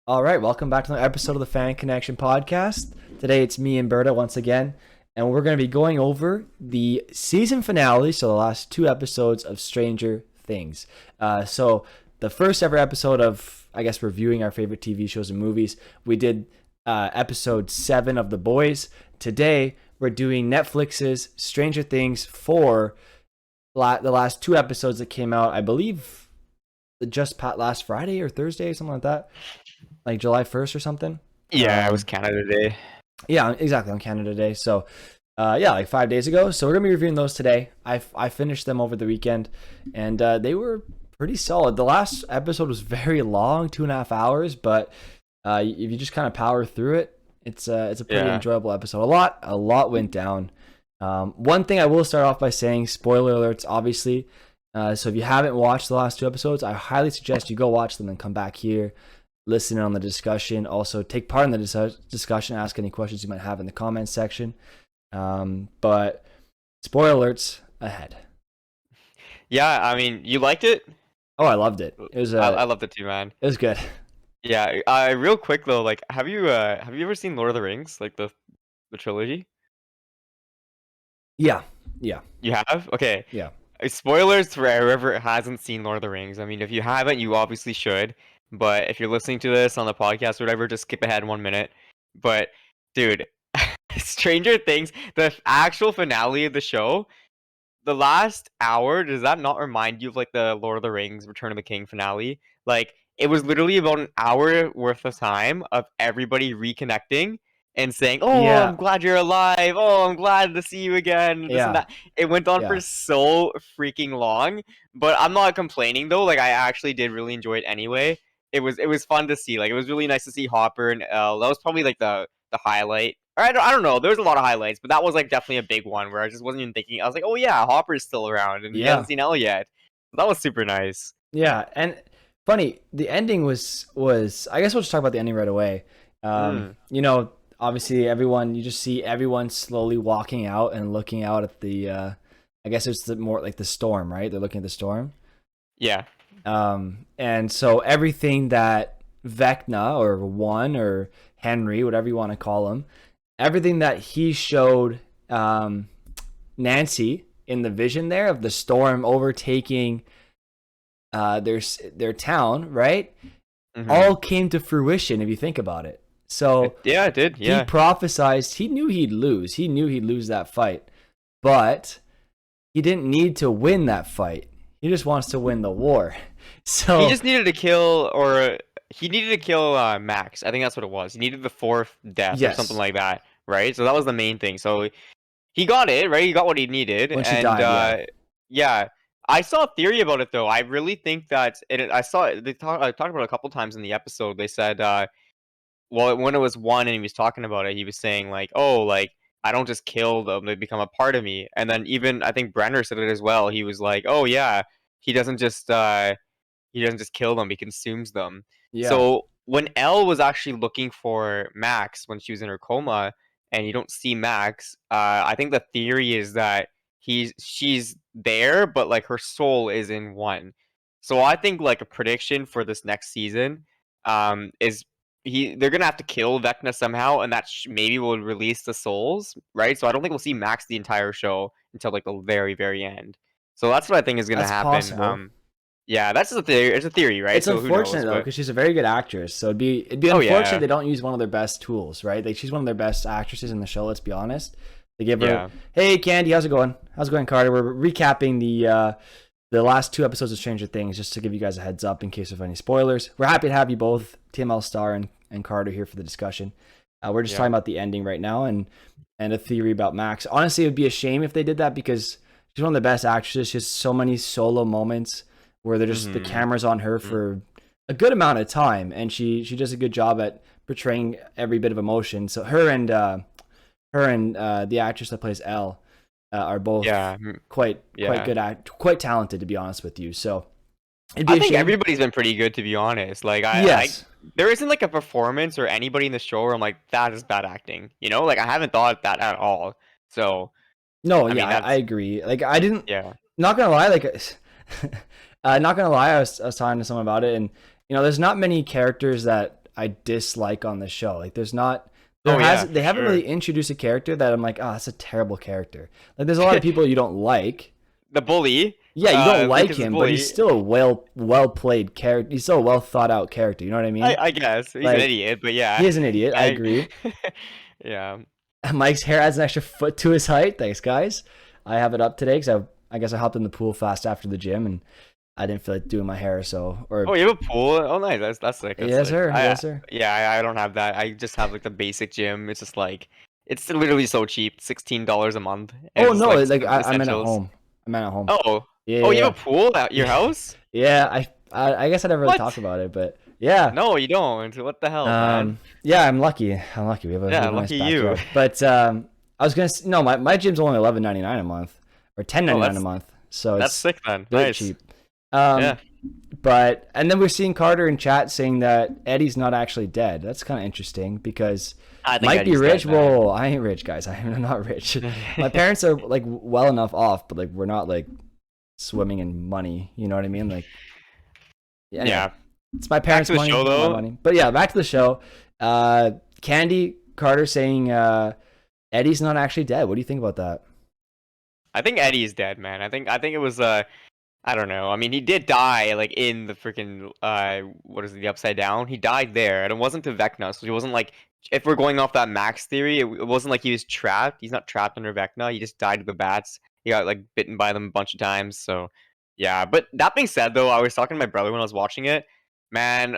All right, welcome back to another episode of the Fan Connection podcast. Today it's me and Berta once again, and we're going to be going over the season finale, so the last two episodes of Stranger Things. So the first ever episode of, I guess, reviewing our favorite TV shows and movies, we did episode 7 of The Boys. Today we're doing Netflix's Stranger Things for the last two episodes that came out, I believe, just last Friday or Thursday or something like that. Like July 1st or something. Yeah, it was Canada Day. Yeah, exactly, on Canada Day. So, like 5 days ago. So we're gonna be reviewing those today. I finished them over the weekend, and they were pretty solid. The last episode was very long, 2.5 hours, but if you just kind of power through it, it's a pretty enjoyable episode. A lot went down. One thing I will start off by saying, spoiler alerts, obviously. So if you haven't watched the last two episodes, I highly suggest you go watch them and come back here, listen on the discussion. Also, take part in the discussion. Ask any questions you might have in the comments section. But spoiler alerts ahead. Yeah, I mean, you liked it? Oh, I loved it. It was. I loved it too, man. It was good. Yeah. Real quick though, like, have you ever seen Lord of the Rings, like the trilogy? Yeah. You have? Okay. Yeah. Spoilers for whoever hasn't seen Lord of the Rings. I mean, if you haven't, you obviously should. But if you're listening to this on the podcast or whatever, just skip ahead 1 minute. But dude, Stranger Things, the actual finale of the show, the last hour, does that not remind you of like the Lord of the Rings Return of the King finale? Like, it was literally about an hour worth of time of everybody reconnecting and saying, "Oh, Yeah. I'm glad you're alive. Oh, I'm glad to see you again." This and that. It went on for so freaking long, but I'm not complaining though. Like, I actually did really enjoy it anyway. It was fun to see. Like, it was really nice to see Hopper and Elle. That was probably like the highlight. Or I don't know. There was a lot of highlights, but that was like definitely a big one where I just wasn't even thinking. I was like, "Oh yeah, Hopper's still around, and he hasn't seen Elle yet." So that was super nice. Yeah, and funny, the ending was. I guess we'll just talk about the ending right away. You know, obviously you just see everyone slowly walking out and looking out at the. I guess it's more like the storm, right? They're looking at the storm. Yeah. And so everything that Vecna or One or Henry, whatever you want to call him, everything that he showed Nancy in the vision there of the storm overtaking their town, right? Mm-hmm. All came to fruition if you think about it. So yeah, it did. Yeah. He prophesized. He knew he'd lose. He knew he'd lose that fight, but he didn't need to win that fight. He just wants to win the war. So he just needed to kill, Max. I think that's what it was. He needed the fourth death or something like that, right? So that was the main thing. So he got it, right? He got what he needed. When she died, yeah. I saw a theory about it though. I really think that I talked about it a couple times in the episode. They said, well, when it was One and he was talking about it, he was saying like, "Oh, like I don't just kill them; they become a part of me." And then even I think Brenner said it as well. He was like, "Oh yeah, he doesn't just kill them; he consumes them." Yeah. So when Elle was actually looking for Max when she was in her coma, and you don't see Max, I think the theory is that she's there, but like her soul is in One. So I think like a prediction for this next season, is they're gonna have to kill Vecna somehow, and that maybe will release the souls, right? So I don't think we'll see Max the entire show until like the very, very end. So that's what I think is gonna happen. Possible. Yeah, that's a theory. It's a theory, right? It's unfortunate though, because she's a very good actress. So it'd be unfortunate they don't use one of their best tools, right? Like she's one of their best actresses in the show. Let's be honest. They give her, "Hey, Candy, how's it going? How's it going, Carter?" We're recapping the last two episodes of Stranger Things, just to give you guys a heads up in case of any spoilers. We're happy to have you both, TML Star and Carter, here for the discussion. We're just talking about the ending right now and a theory about Max. Honestly, it would be a shame if they did that because she's one of the best actresses. She has so many solo moments where they're just the camera's on her for a good amount of time, and she does a good job at portraying every bit of emotion. So her and the actress that plays Elle are both quite good quite talented, to be honest with you. So I think everybody's been pretty good, to be honest. Like there isn't like a performance or anybody in the show where I'm like, that is bad acting. You know, like I haven't thought that at all. So no, I agree. Like I didn't. Yeah. Not gonna lie, not gonna lie, I was talking to someone about it, and you know, there's not many characters that I dislike on the show. Like there's not they haven't really introduced a character that I'm like, oh, that's a terrible character. Like there's a lot of people you don't like. The bully. Yeah, you don't like him, but he's still a well played character. He's still a well thought out character. You know what I mean? I guess he's an idiot, but yeah, he is an idiot. I agree. Yeah. Mike's hair adds an extra foot to his height. Thanks, guys. I have it up today because I guess I hopped in the pool fast after the gym and I didn't feel like doing my hair. So you have a pool? Oh, nice. That's sick. Yes, sir. Yes, sir. Yeah, I don't have that. I just have like the basic gym. It's just like it's literally so cheap, $16 a month. Oh no, like I'm at home. I'm at home. Oh. Yeah, you have a pool at your house? Yeah, I guess I never really talked about it, but yeah. No, you don't. What the hell, man? Yeah, I'm lucky. We have a lucky nice you. But I was gonna my gym's only $11.99 a month or $10.99 a month, so that's sick, man. Very nice. cheap. But and then we're seeing Carter in chat saying that Eddie's not actually dead. That's kind of interesting because I think might Eddie's be rich. Dead, well, I ain't rich, guys. I'm not rich. My parents are like well enough off, but like we're not like swimming in money. You know what I mean? Like, yeah. It's my parents' money, show, my money. But yeah, back to the show. Candy Carter saying Eddie's not actually dead. What do you think about that? I think Eddie's dead, man. I think it was I don't know. I mean, he did die like in the freaking what is it, the Upside Down? He died there, and it wasn't to Vecna, so he wasn't like. If we're going off that Max theory, it wasn't like he was trapped. He's not trapped under Vecna. He just died to the bats. He got like bitten by them a bunch of times. So yeah. But that being said, though, I was talking to my brother when I was watching it. Man,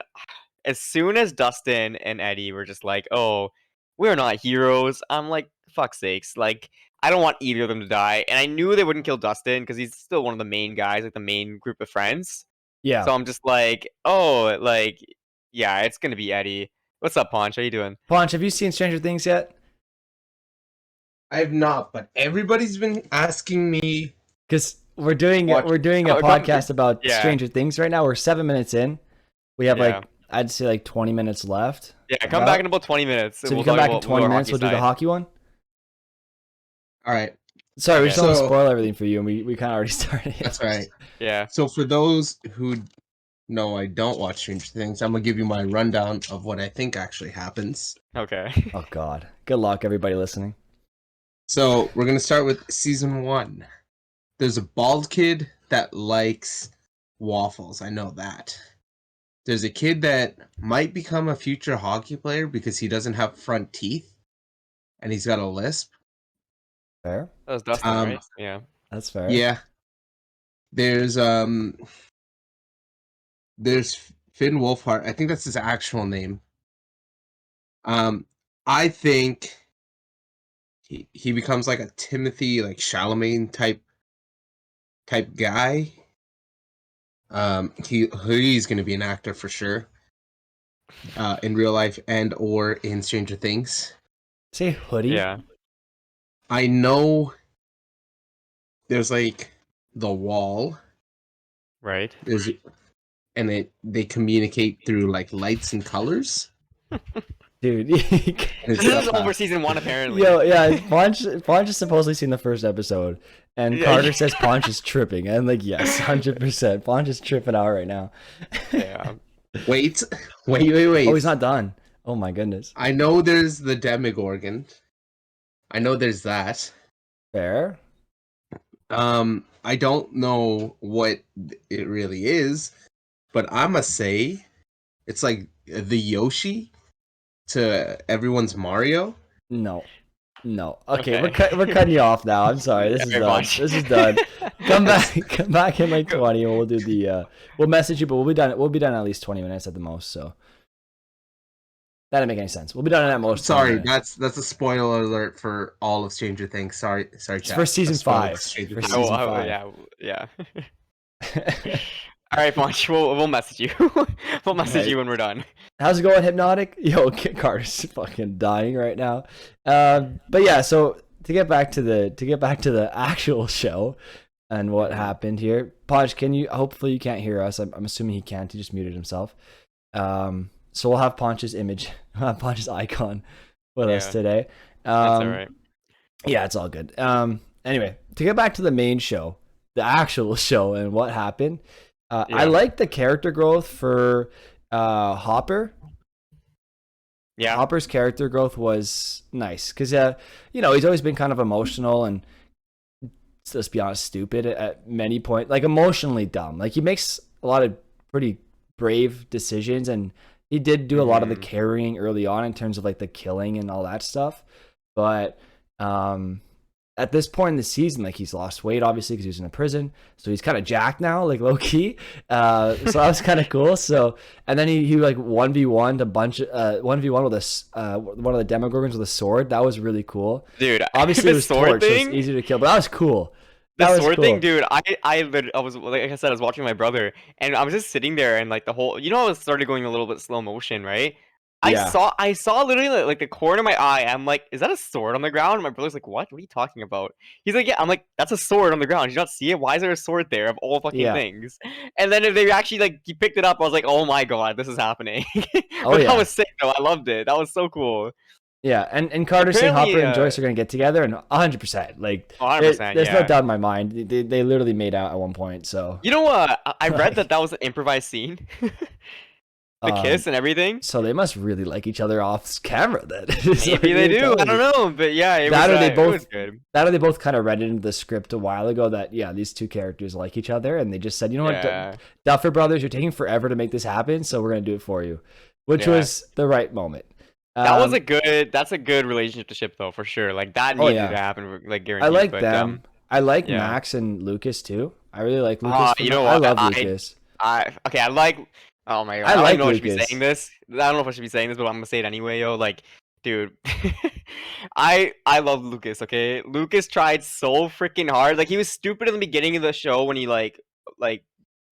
as soon as Dustin and Eddie were just like, "Oh, we're not heroes," I'm like, "Fuck sakes!" Like, I don't want either of them to die. And I knew they wouldn't kill Dustin because he's still one of the main guys, like the main group of friends. Yeah. So I'm just like, oh, like, yeah, it's gonna be Eddie. What's up, Ponch? How you doing? Ponch, have you seen Stranger Things yet? I have not, but everybody's been asking me because we're doing a podcast about Stranger Things right now. We're 7 minutes in. We have like I'd say like 20 minutes left. Yeah, come back in about 20 minutes. So if you come back in 20 minutes, we'll do the hockey one. All right. Sorry, we just don't want to spoil everything for you, and we kind of already started. That's right. Yeah. So for those who know I don't watch Stranger Things, I'm gonna give you my rundown of what I think actually happens. Okay. Oh God. Good luck, everybody listening. So we're gonna start with season 1. There's a bald kid that likes waffles. I know that. There's a kid that might become a future hockey player because he doesn't have front teeth, and he's got a lisp. Fair. That was Dustin, right? Yeah. That's fair. Yeah. There's Finn Wolfhard. I think that's his actual name. I think he becomes like a Timothy like Chalamet type guy. He's going to be an actor for sure. In real life and or in Stranger Things. Say hoodie. Yeah. I know there's like the wall. Right. And they communicate through like lights and colors. Dude. This is over season 1 apparently. Yo, yeah, Ponch has supposedly seen the first episode. And Carter says Ponch is tripping. And I'm like, yes, 100%. Ponch is tripping out right now. Yeah. Wait. Oh, he's not done. Oh my goodness. I know there's the Demogorgon. I know there's that. Fair. I don't know what it really is, but I'ma say it's like the Yoshi to everyone's Mario. No. Okay. We're cutting you off now. I'm sorry. This is done. This is done. Come back in like 20 and we'll do the we'll message you, but we'll be done at least 20 minutes at the most, so that didn't make any sense. We'll be done at most. Sorry, that's a spoiler alert for all of Stranger Things. Sorry, it's for season 5. Yeah. All right, Ponch, we'll message you. We'll message you when we're done. How's it going, Hypnotic? Yo, Kit Carter's fucking dying right now. But yeah, so to get back to the actual show and what happened here, Ponch, hopefully you can't hear us. I'm assuming he can't. He just muted himself. So we'll have Ponch's image, we'll have Ponch's icon with us today. That's all right. Yeah, it's all good. Anyway, to get back to the main show, the actual show and what happened. I like the character growth for Hopper. Hopper's character growth was nice because you know, he's always been kind of emotional and, let's be honest, stupid at many points, like emotionally dumb. Like he makes a lot of pretty brave decisions, and he did do a lot of the carrying early on in terms of like the killing and all that stuff. But at this point in the season, like he's lost weight obviously because he was in a prison, so he's kind of jacked now, like low key. So that was kind of cool. So and then he like 1v1'd a bunch of 1v1 with a one of the Demogorgons with a sword. That was really cool, dude. Obviously it was sword thing, so it's easy to kill, but that was cool. The sword thing, dude. I was, like I said, I was watching my brother, and I was just sitting there, and like the whole, you know, I started going a little bit slow motion, right? Yeah. I saw literally like the corner of my eye. I'm like, is that a sword on the ground? And my brother's like, what? What are you talking about? He's like, yeah. I'm like, that's a sword on the ground. Did you not see it? Why is there a sword there of all fucking things? And then if they actually like, he picked it up, I was like, oh my god, this is happening. But that was sick though. I loved it. That was so cool. Yeah, and Carter saying Hopper and Joyce are going to get together, and 100%. Like, 100%, there's no doubt in my mind. They literally made out at one point, so. You know what? I read that was an improvised scene. The kiss and everything. So they must really like each other off camera then. Maybe they do. I don't know, but yeah, it was good. That or they both kind of read it into the script a while ago that these two characters like each other, and they just said, you know what, Duffer Brothers, you're taking forever to make this happen, so we're gonna do it for you, which was the right moment. That's a good relationship though, for sure. Like that needed to happen, like guaranteed. I like them. I like Max and Lucas too. I really like Lucas. You know what? I love Lucas. I like. Oh my god! I don't know if I should be saying this. I don't know if I should be saying this, but I'm gonna say it anyway, yo. Like, dude, I love Lucas. Okay, Lucas tried so freaking hard. Like, he was stupid in the beginning of the show when he like.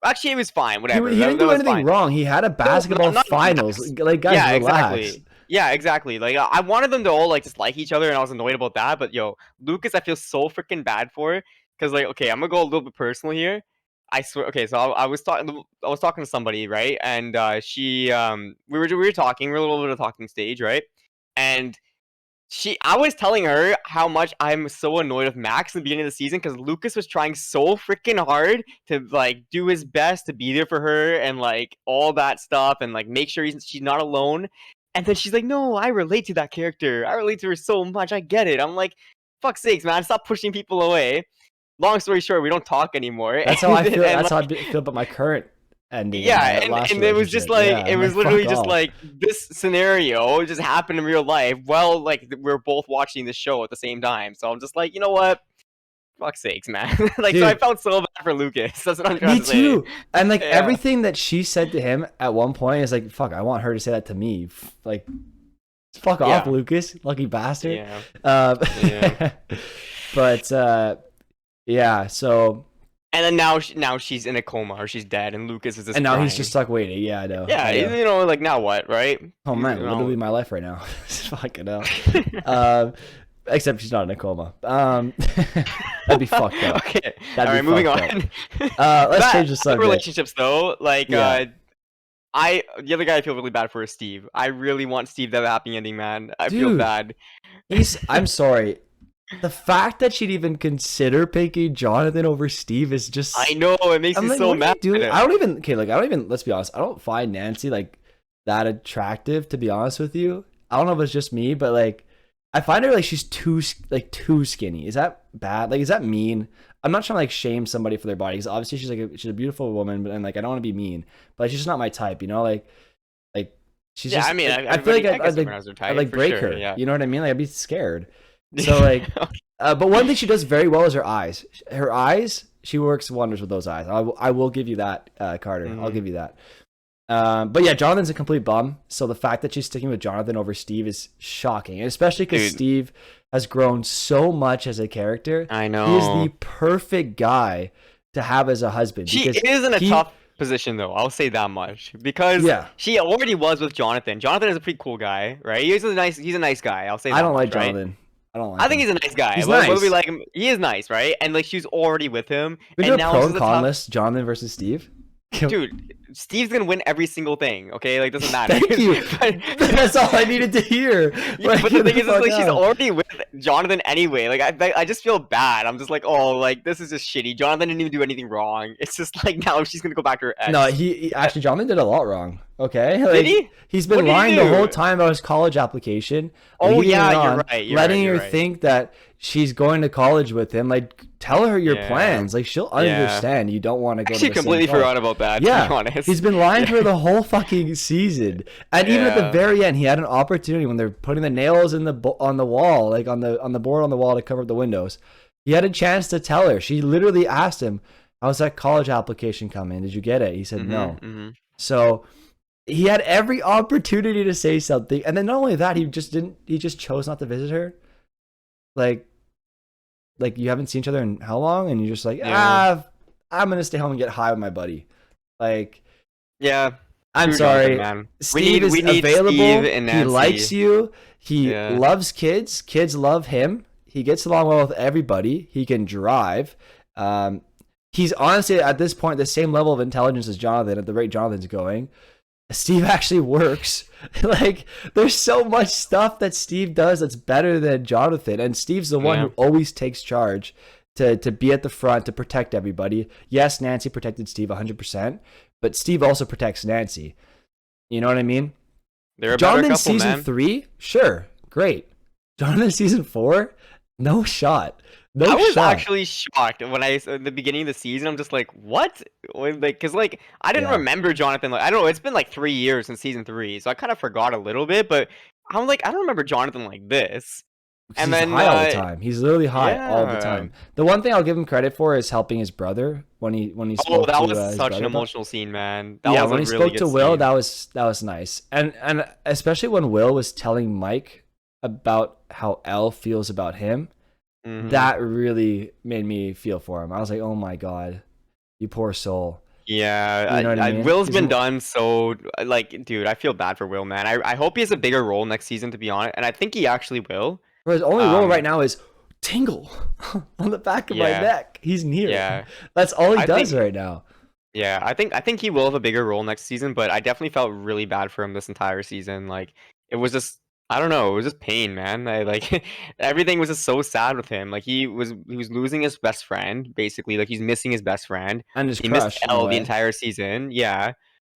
Actually, it was fine. Whatever. He didn't do anything wrong. He had a basketball finals. Like, guys, relax. Exactly. Yeah, exactly. Like, I wanted them to all like just like each other, and I was annoyed about that. But yo, Lucas, I feel so freaking bad for, because like, okay, I'm gonna go a little bit personal here. I swear. Okay, so I was talking to somebody, right? And we were talking. We were a little bit of a talking stage, right? And I was telling her how much I'm so annoyed with Max in the beginning of the season, because Lucas was trying so freaking hard to like do his best to be there for her and like all that stuff and like make sure she's not alone. And then she's like, "No, I relate to that character. I relate to her so much. I get it." I'm like, "Fuck sakes, man! Stop pushing people away." Long story short, we don't talk anymore. That's how I feel. That's how I feel about my current ending. Yeah, and it was just like it was literally just like this scenario just happened in real life. Well, like we're both watching the show at the same time, so I'm just like, you know what? Fuck sakes, man. Like, dude, so I felt so bad for Lucas. That's what I'm trying to say. Me too. And like everything that she said to him at one point is like, fuck, I want her to say that to me. Like, fuck off, Lucas, lucky bastard. Yeah. But. Yeah, so. And then now she's in a coma, or she's dead, and Lucas is just. And now crying. He's just stuck waiting. Yeah, I know. Yeah, you know, like now what, right? Oh man, literally my life right now. Fucking hell. Except she's not in a coma. That'd be fucked up. Okay. All right, moving on. Let's change the subject. Relationships though, like the other guy I feel really bad for is Steve. I really want Steve to have a happy ending, man. I feel bad. I'm sorry. The fact that she'd even consider picking Jonathan over Steve is just. I know, it makes me so mad. I don't even. Let's be honest. I don't find Nancy like that attractive, to be honest with you. I don't know if it's just me, but like, I find her like she's too skinny. Is that bad? Like, is that mean? I'm not trying to like shame somebody for their body, because obviously she's a beautiful woman, but like I don't want to be mean, but she's just not my type, you know, like she's just. I mean, I feel like I'd like break her. Yeah. You know what I mean? Like I'd be scared. So like, but one thing she does very well is her eyes. Her eyes, she works wonders with those eyes. I will give you that, Carter. I'll give you that. But yeah, Jonathan's a complete bum. So the fact that she's sticking with Jonathan over Steve is shocking, and especially because Steve has grown so much as a character. I know he is the perfect guy to have as a husband. She is in a tough position though. I'll say that much, because she already was with Jonathan. Jonathan is a pretty cool guy, right? He's a nice guy. I'll say that. I don't like right? Jonathan. I think he's a nice guy. He's nice. Whether we like him, he is nice, right? And like she's already with him. We do a pro and con list: Jonathan versus Steve. Dude, Steve's gonna win every single thing. Okay, like doesn't matter. Thank you. That's all I needed to hear. Yeah, but the thing is, like she's already with Jonathan anyway. Like I just feel bad. I'm just like, oh, like this is just shitty. Jonathan didn't even do anything wrong. It's just like now she's gonna go back to her ex. No, he actually Jonathan did a lot wrong. Okay, Did he? He's been lying the whole time about his college application. Oh yeah, you're right. Letting her think that she's going to college with him. Like, tell her your plans. Like, she'll understand. You don't want to go. Actually, to the completely forgot about that. Yeah, to be honest. He's been lying to her the whole fucking season, and even at the very end, he had an opportunity when they're putting the nails in on the wall, like on the board on the wall to cover up the windows. He had a chance to tell her. She literally asked him, "How's that college application coming? Did you get it?" He said no. So he had every opportunity to say something, and then not only that, he just chose not to visit her. Like you haven't seen each other in how long, and you're just like, I'm gonna stay home and get high with my buddy. Like, I'm sorry, man. Steve is available. Steve he likes you. He loves kids. Kids love him. He gets along well with everybody. He can drive. He's honestly at this point the same level of intelligence as Jonathan at the rate Jonathan's going. Steve actually works. Like, there's so much stuff that Steve does that's better than Jonathan, and Steve's the one who always takes charge to be at the front to protect everybody. Yes, Nancy protected Steve 100%, but Steve also protects Nancy. You know what I mean? They're a better couple, season 3, sure, great. Jonathan season 4, no shot. I was actually shocked when at the beginning of the season. I'm just like, what? Because I didn't remember Jonathan. Like, I don't know. It's been like 3 years since season 3, so I kind of forgot a little bit. But I'm like, I don't remember Jonathan like this. And he's high all the time. He's literally high all the time. The one thing I'll give him credit for is helping his brother when he spoke to that was such an emotional scene, man. That was when he spoke to Will, that was nice. And especially when Will was telling Mike about how Elle feels about him. That really made me feel for him. I was like, oh my god, you poor soul. Yeah, you know what I mean? Will's been done so, like, dude, I feel bad for Will, man. I hope he has a bigger role next season, to be honest, and I think he actually will. His only role right now is tingle on the back of my neck. He's near. Yeah, that's all he does right now. Yeah, I think he will have a bigger role next season, but I definitely felt really bad for him this entire season. Like, it was just, I don't know, it was just pain, man. Everything was just so sad with him. Like, he was losing his best friend, basically. Like, he's missing his best friend. And he missed Elle the entire season. Yeah.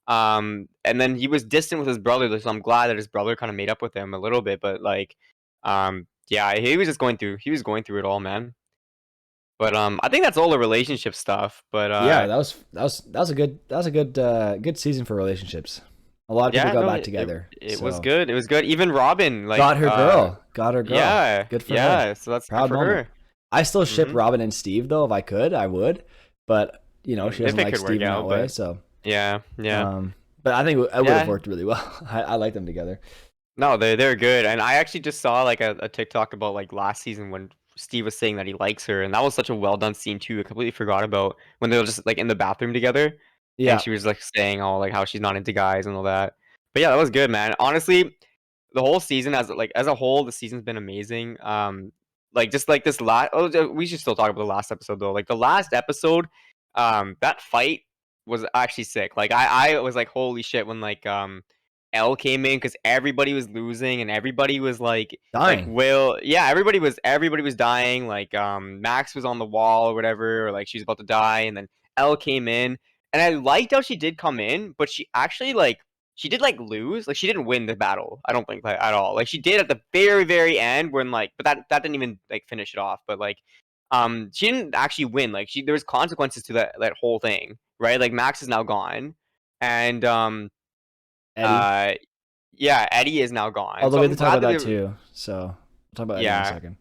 And then he was distant with his brother, so I'm glad that his brother kind of made up with him a little bit. But he was just going through it all, man. But I think that's all the relationship stuff. But that was a good season for relationships. A lot of people got back together. It was good. It was good. Even Robin got her girl. Yeah, good for her. Yeah, so that's proud good for her. I still ship Robin and Steve though. If I could, I would. But she doesn't like Steve in that way. So yeah. But I think it would have worked really well. I like them together. No, they're good. And I actually just saw like a TikTok about like last season when Steve was saying that he likes her, and that was such a well done scene too. I completely forgot about when they were just like in the bathroom together. Yeah, and she was like saying all like how she's not into guys and all that. But yeah, that was good, man. Honestly, the whole season as a whole, the season's been amazing. This last. Oh, we should still talk about the last episode though. Like the last episode, that fight was actually sick. Like I was like, holy shit, when Elle came in, because everybody was losing and everybody was like dying. Everybody was dying. Like Max was on the wall or whatever, or like she was about to die, and then Elle came in, and I liked how she did come in, but she actually she did lose. Like she didn't win the battle, I don't think, at all. Like she did at the very, very end when but that didn't even finish it off. But she didn't actually win. Like there was consequences to that whole thing, right? Like Max is now gone, and Eddie. Eddie is now gone. Although we have to talk about that too. So we'll talk about Eddie in a second.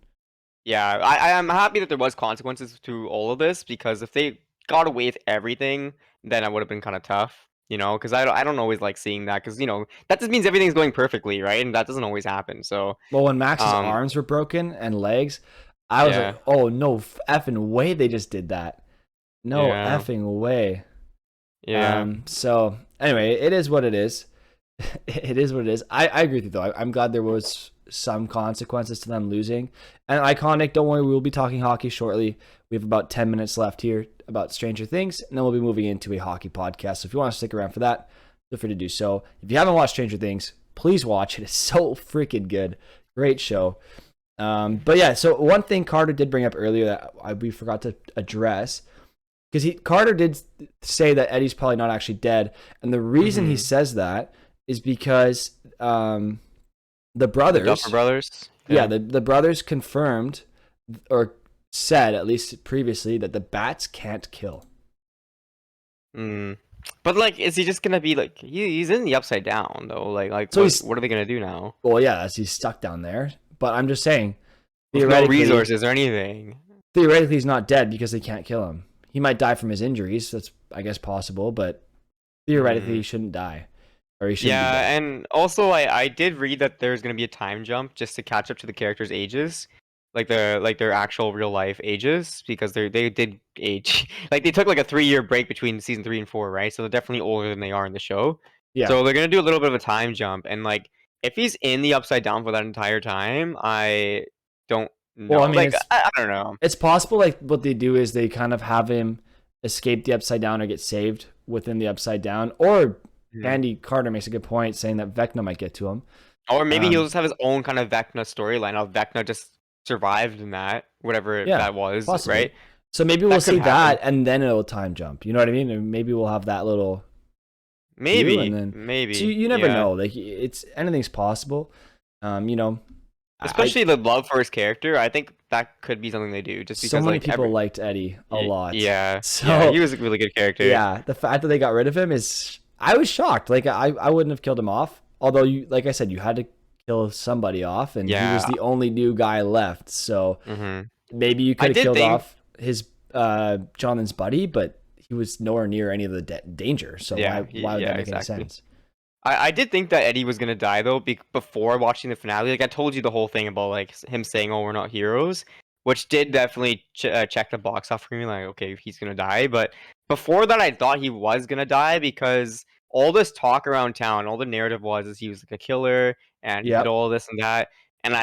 Yeah, I'm happy that there was consequences to all of this, because if they got away with everything, then it would have been kind of tough. Because I don't always like seeing that, because that just means everything's going perfectly, right? And that doesn't always happen. So when Max's arms were broken and legs, I was like, oh no effing way they just did that. No effing way. Yeah. So anyway, it is what it is. It is what it is. I agree with you though. I'm glad there was some consequences to them losing. And Iconic, don't worry, we'll be talking hockey shortly. We have about 10 minutes left here about Stranger Things, and then we'll be moving into a hockey podcast. So if you want to stick around for that, feel free to do so. If you haven't watched Stranger Things, please watch it. It's so freaking good. Great show. But yeah, so one thing Carter did bring up earlier that we forgot to address because Carter did say that Eddie's probably not actually dead, and the reason he says that is because the brothers, the Duffer Brothers, the brothers confirmed or said at least previously that the bats can't kill. But like, is he just gonna be like he's in the Upside Down though? Like so what are they gonna do now? Well, yeah, as he's stuck down there. But I'm just saying, theoretically, no resources or anything. Theoretically, he's not dead because they can't kill him. He might die from his injuries. That's, I guess, possible. But theoretically, he shouldn't die, or he shouldn't. Yeah, and also I did read that there's gonna be a time jump just to catch up to the characters' ages. Like their actual real life ages, because they did age. Like they took like a 3-year break between season 3 and 4, right? So they're definitely older than they are in the show. Yeah. So they're gonna do a little bit of a time jump, and like if he's in the Upside Down for that entire time, I don't know. Well, I mean, like, I don't know. It's possible. Like what they do is they kind of have him escape the Upside Down or get saved within the Upside Down, or Andy Carter makes a good point saying that Vecna might get to him, or maybe he'll just have his own kind of Vecna storyline. Of Vecna just survived in that, whatever that was, possibly. Right? So maybe we'll see that, and then it'll time jump. You know what I mean? And maybe we'll have that little. Maybe. So you never know. Like anything's possible. You know. Especially the love for his character, I think that could be something they do. Just because so many people liked Eddie a lot. Yeah. So he was a really good character. Yeah. The fact that they got rid of him is, I was shocked. Like I wouldn't have killed him off. Although like I said, you had to kill somebody off, and he was the only new guy left. So maybe you could have killed off his Jonathan's buddy, but he was nowhere near any of the danger. So why would that make any sense? I did think that Eddie was gonna die though before watching the finale. Like I told you the whole thing about like him saying, "Oh, we're not heroes," which did definitely check the box off for me. Like, okay, he's gonna die. But before that, I thought he was gonna die because all this talk around town, all the narrative is he was like a killer and he did all this and that. And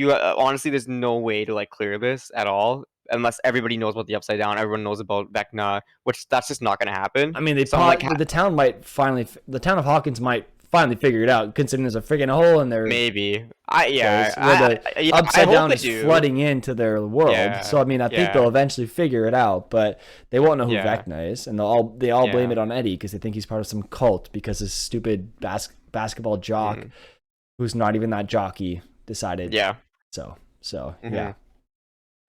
honestly, there's no way to like clear this at all unless everybody knows about the Upside Down. Everyone knows about Vecna, which that's just not going to happen. I mean, the town of Hawkins might finally figure it out, considering there's a friggin' hole in their maybe. Upside Down is flooding into their world. Yeah, so I mean, I think they'll eventually figure it out, but they won't know who Vecna is, and they all blame it on Eddie because they think he's part of some cult because his stupid basketball jock, who's not even that jockey, decided. Yeah. So yeah.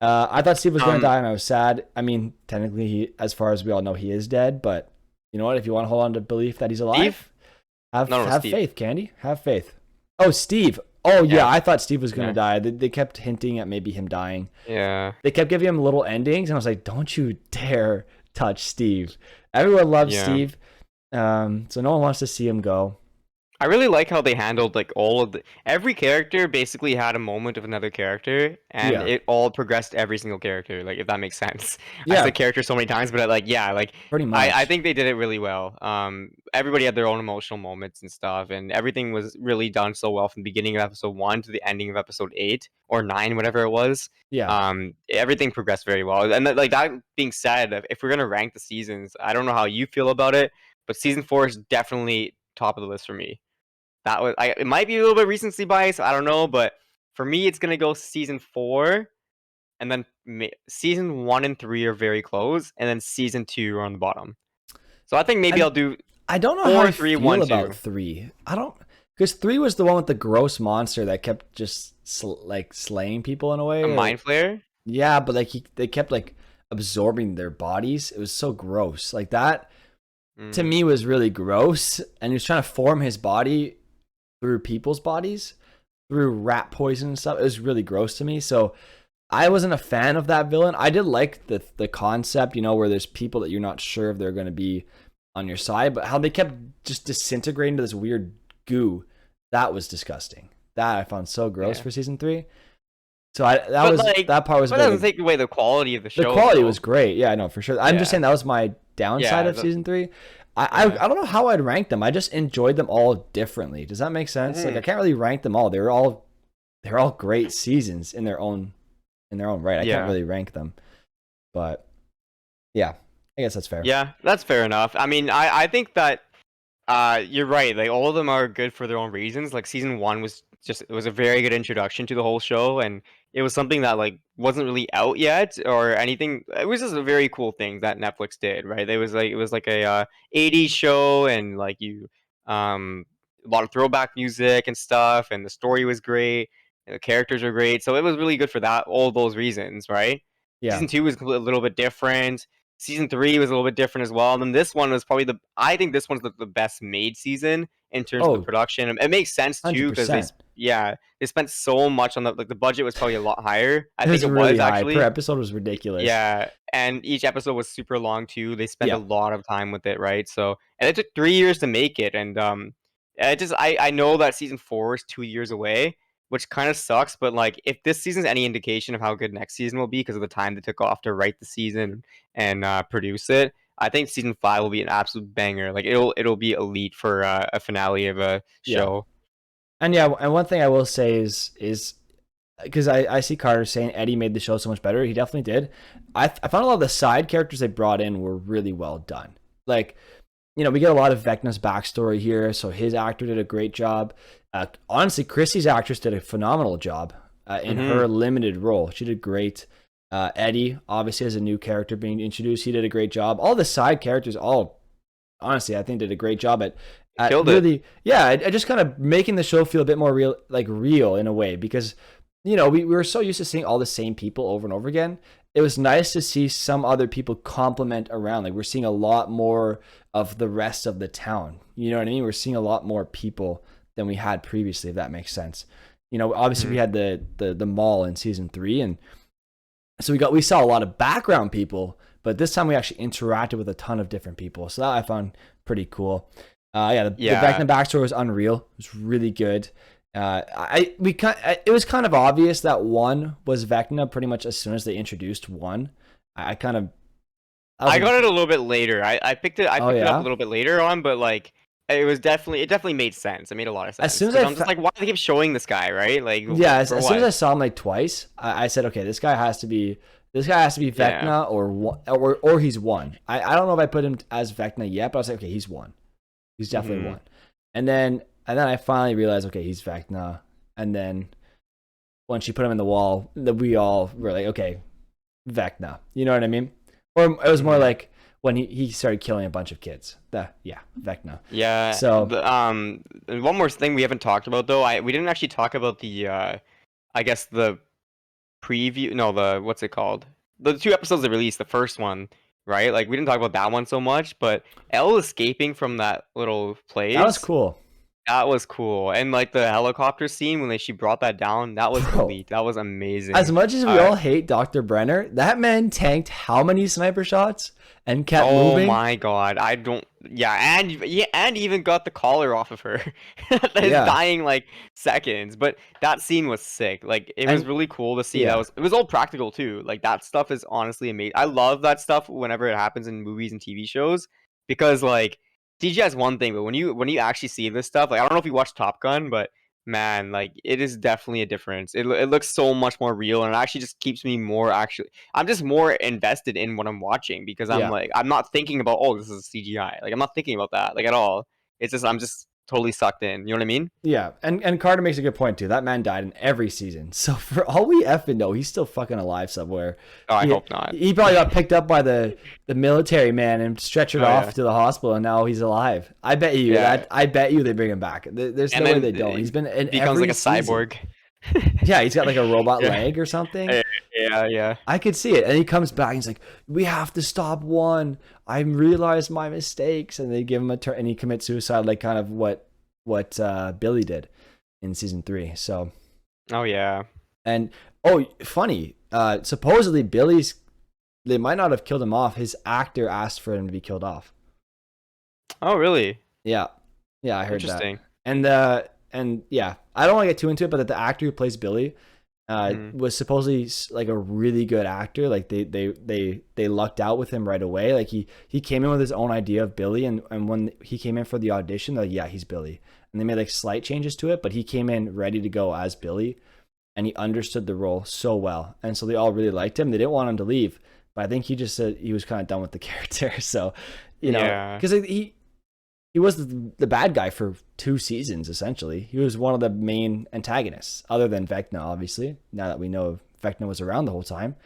I thought Steve was going to die, and I was sad. I mean, technically, as far as we all know, he is dead. But you know what? If you want to hold on to belief that he's alive, have faith, Candy. Have faith. Oh, Steve. Oh, yeah. I thought Steve was going to die. They kept hinting at maybe him dying. Yeah. They kept giving him little endings, and I was like, don't you dare touch Steve. Everyone loves Steve, so no one wants to see him go. I really like how they handled like every character basically had a moment of another character, and it all progressed every single character. Like, if that makes sense. I said character so many times, but pretty much. I think they did it really well. Everybody had their own emotional moments and stuff, and everything was really done so well from the beginning of episode 1 to the ending of episode 8 or 9, whatever it was. Yeah. Everything progressed very well. And like that being said, if we're gonna rank the seasons, I don't know how you feel about it, but season 4 is definitely top of the list for me. It might be a little bit recency bias, I don't know, but for me, it's gonna go season 4, and then season 1 and 3 are very close, and then season 2 are on the bottom. So I think maybe I'll do. I don't know how I feel about 3. I don't, because 3 was the one with the gross monster that kept just slaying people in a way. A mind flayer. Yeah, but like they kept like absorbing their bodies. It was so gross. Like that to me was really gross, and he was trying to form his body through people's bodies, through rat poison and stuff. It was really gross to me. So I wasn't a fan of that villain. I did like the concept, where there's people that you're not sure if they're going to be on your side, but how they kept just disintegrating to this weird goo, that was disgusting. That I found so gross for season 3. So that part was. But that doesn't take away the quality of the show. The quality was great. Yeah, I know for sure. I'm just saying that was my downside of season 3. I don't know how I'd rank them. I just enjoyed them all differently. Does that make sense? Like I can't really rank them all. They're all great seasons in their own right. I can't really rank them. But yeah, I guess that's fair. Yeah, that's fair enough. I mean, I think that You're right. Like all of them are good for their own reasons. Like season one was just it was a very good introduction to the whole show, and it was something that like wasn't really out yet or anything. It was just a very cool thing that Netflix did, right? It was like a 80s show, and like a lot of throwback music and stuff, and the story was great, and the characters were great. So it was really good for that all those reasons, right? Yeah. Season two was a little bit different. Season three was a little bit different as well. And then this one was probably I think this one's the best made season in terms of the production. It makes sense too because 100%. they spent so much on the budget was probably a lot higher. I think it was high. Actually per episode was ridiculous. Yeah, and each episode was super long too. They spent a lot of time with it, right? So and it took 3 years to make it, and I know that season 4 is 2 years away, which kind of sucks. But like, if this season's any indication of how good next season will be, because of the time they took off to write the season and produce it, I think season 5 will be an absolute banger. Like it'll be elite for a finale of a show. And and one thing I will say is because I see Carter saying Eddie made the show so much better. He definitely did. I found a lot of the side characters they brought in were really well done. Like, we get a lot of Vecna's backstory here, so his actor did a great job. Honestly, Chrissy's actress did a phenomenal job in her limited role. She did great. Eddie, obviously, as a new character being introduced, he did a great job. All the side characters, honestly, I think did a great job at killed really, it. Yeah, just kind of making the show feel a bit more real in a way, because we were so used to seeing all the same people over and over again. It was nice to see some other people complement around. Like, we're seeing a lot more of the rest of the town. You know what I mean? We're seeing a lot more people than we had previously, if that makes sense. Obviously we had the mall in season 3, and so we saw a lot of background people, but this time we actually interacted with a ton of different people. So that I found pretty cool. The Vecna backstory was unreal. It was really good. It was kind of obvious that one was Vecna pretty much as soon as they introduced one. I got it a little bit later. I picked it up a little bit later on, but like it definitely made sense. It made a lot of sense. As soon as I'm just like, why do they keep showing this guy, right? Like, as soon as I saw him like twice, I said, okay, this guy has to be Vecna or he's one. I don't know if I put him as Vecna yet, but I was like, okay, he's one. He's definitely one. And then I finally realized, okay, he's Vecna. And then when she put him in the wall, we all were like, okay, Vecna. You know what I mean? Or it was more like when he started killing a bunch of kids. Vecna. Yeah. So one more thing we haven't talked about though. We didn't actually talk about the I guess the preview. No, what's it called? The 2 episodes they released. The first one. Right? Like, we didn't talk about that one so much, but Elle escaping from that little place. That was cool. That was cool. And, like, the helicopter scene when she brought that down, that was elite. That was amazing. As much as we all hate Dr. Brenner, that man tanked how many sniper shots and kept moving? Oh, my God. And even got the collar off of her. His dying, like, seconds. But that scene was sick. Like, it was really cool to see. It was all practical, too. Like, that stuff is honestly amazing. I love that stuff whenever it happens in movies and TV shows. Because, like, CGI is one thing, but when you actually see this stuff, like, I don't know if you watched Top Gun, but man, like, it is definitely a difference. It looks so much more real, and it actually just keeps me I'm just more invested in what I'm watching, because I'm not thinking about, oh, this is CGI. Like, I'm not thinking about that, like, at all. It's just, I'm just totally sucked in. You know what I mean? Yeah, and Carter makes a good point too. That man died in every season. So for all we effing know, he's still fucking alive somewhere. Oh, I hope not. He probably got picked up by the military man and stretchered off to the hospital, and now he's alive. I bet you I bet you they bring him back. There's no way they don't. He's been in becomes every like a season. Cyborg. Yeah, he's got like a robot leg or something. Yeah. I could see it. And he comes back and he's like, we have to stop one. I realized my mistakes. And they give him a turn, and he commits suicide, like kind of what Billy did in season 3. So oh yeah. And funny, supposedly they might not have killed him off. His actor asked for him to be killed off. Oh really? Yeah, I heard Interesting. That. And yeah, I don't want to get too into it, but the actor who plays Billy was supposedly like a really good actor. Like they lucked out with him right away. Like he came in with his own idea of Billy, and when he came in for the audition, they're like, yeah, he's Billy. And they made like slight changes to it, but he came in ready to go as Billy, and he understood the role so well. And so they all really liked him. They didn't want him to leave, but I think he just said he was kind of done with the character. So, because he he was the bad guy for 2 seasons, essentially. He was one of the main antagonists, other than Vecna, obviously, now that we know Vecna was around the whole time.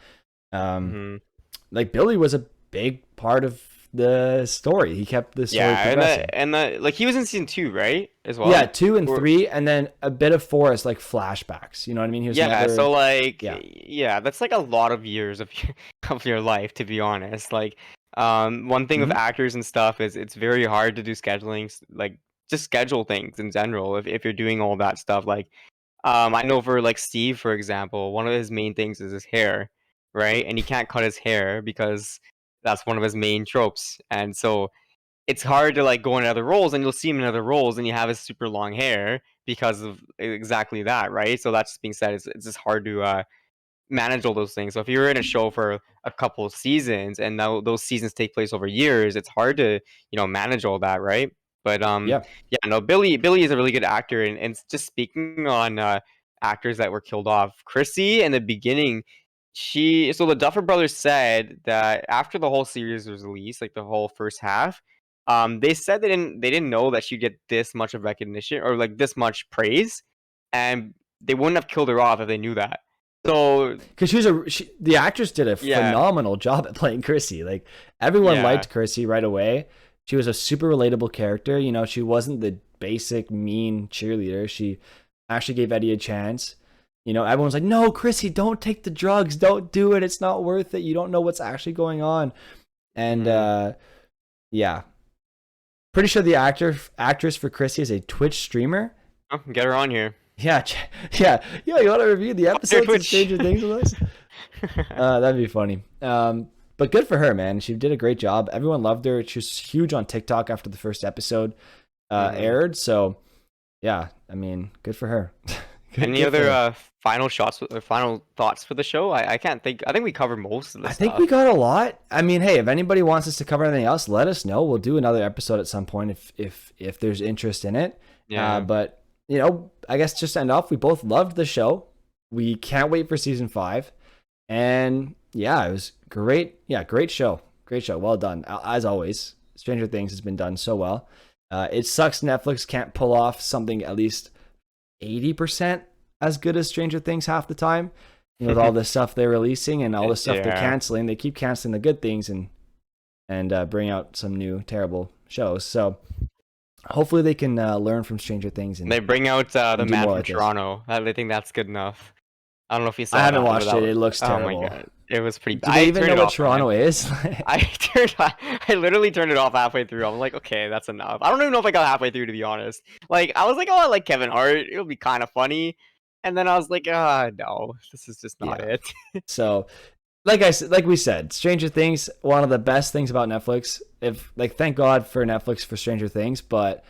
Like, Billy was a big part of the story. He kept the story progressing. And like, he was in season 2, right, as well? Yeah, 2 and 3, and then a bit of 4 as like flashbacks. You know what I mean? He was so like, that's like a lot of years of your life, to be honest. Like, one thing with actors and stuff is it's very hard to do scheduling, like just schedule things in general if you're doing all that stuff. Like, I know for like Steve, for example, one of his main things is his hair, right? And he can't cut his hair because that's one of his main tropes. And so it's hard to like go in other roles, and you'll see him in other roles and you have his super long hair because of exactly that, right? So that's just being said, it's just hard to manage all those things. So if you're in a show for a couple of seasons and now those seasons take place over years, it's hard to, manage all that, right? But Billy is a really good actor. And just speaking on actors that were killed off, Chrissy in the beginning, so the Duffer Brothers said that after the whole series was released, like the whole first half, they said they didn't know that she'd get this much of recognition or like this much praise, and they wouldn't have killed her off if they knew that. So, because the actress did a phenomenal job at playing Chrissy. Like, everyone liked Chrissy right away. She was a super relatable character. She wasn't the basic mean cheerleader. She actually gave Eddie a chance. Everyone's like, no, Chrissy, don't take the drugs. Don't do it. It's not worth it. You don't know what's actually going on. And pretty sure the actress for Chrissy is a Twitch streamer. Oh, get her on here. Yeah. You want to review the episodes of Stranger Things with us? That'd be funny. But good for her, man. She did a great job. Everyone loved her. She was huge on TikTok after the first episode aired. So, yeah, I mean, good for her. Any other final thoughts for the show? I can't think. I think we covered most of the stuff. I think we got a lot. I mean, hey, if anybody wants us to cover anything else, let us know. We'll do another episode at some point if there's interest in it. Yeah. But I guess just to end off, we both loved the show. We can't wait for season 5. And yeah, it was great. Yeah, great show. Great show. Well done. As always, Stranger Things has been done so well. It sucks Netflix can't pull off something at least 80% as good as Stranger Things half the time. With all the stuff they're releasing and all the stuff they're canceling. They keep canceling the good things and bring out some new terrible shows. So hopefully they can learn from Stranger Things. And they bring out the Man from Toronto. I think that's good enough. I don't know if you saw it. I haven't watched it. It looks terrible. Oh my God. It was pretty bad. Do they even know what Toronto is? I literally turned it off halfway through. I'm like, okay, that's enough. I don't even know if I got halfway through, to be honest. Like, I was like, oh, I like Kevin Hart. It'll be kind of funny. And then I was like, no, this is just not it. So, like we said, Stranger Things, one of the best things about Netflix. Thank God for Netflix for Stranger Things. But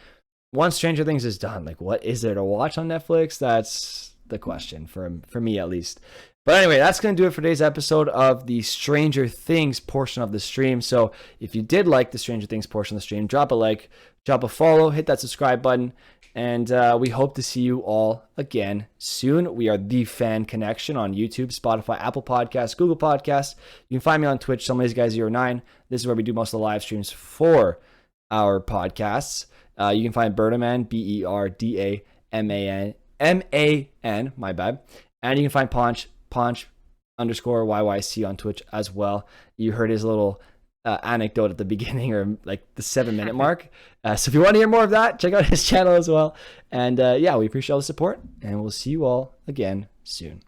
once Stranger Things is done, like, what is there to watch on Netflix? That's the question for me, at least. But anyway, that's going to do it for today's episode of the Stranger Things portion of the stream. So if you did like the Stranger Things portion of the stream, drop a like, drop a follow, hit that subscribe button, and we hope to see you all again soon. We are The Fan Connection on YouTube, Spotify, Apple Podcasts, Google Podcasts. You can find me on Twitch, Somebody'sGuy09. This is where we do most of the live streams for our podcasts. You can find Berdaman, BERDAMAN, my bad. And you can find Ponch _YYC on Twitch as well. You heard his little anecdote at the beginning, or like the 7-minute mark. So if you want to hear more of that, check out his channel as well. And we appreciate all the support, and we'll see you all again soon.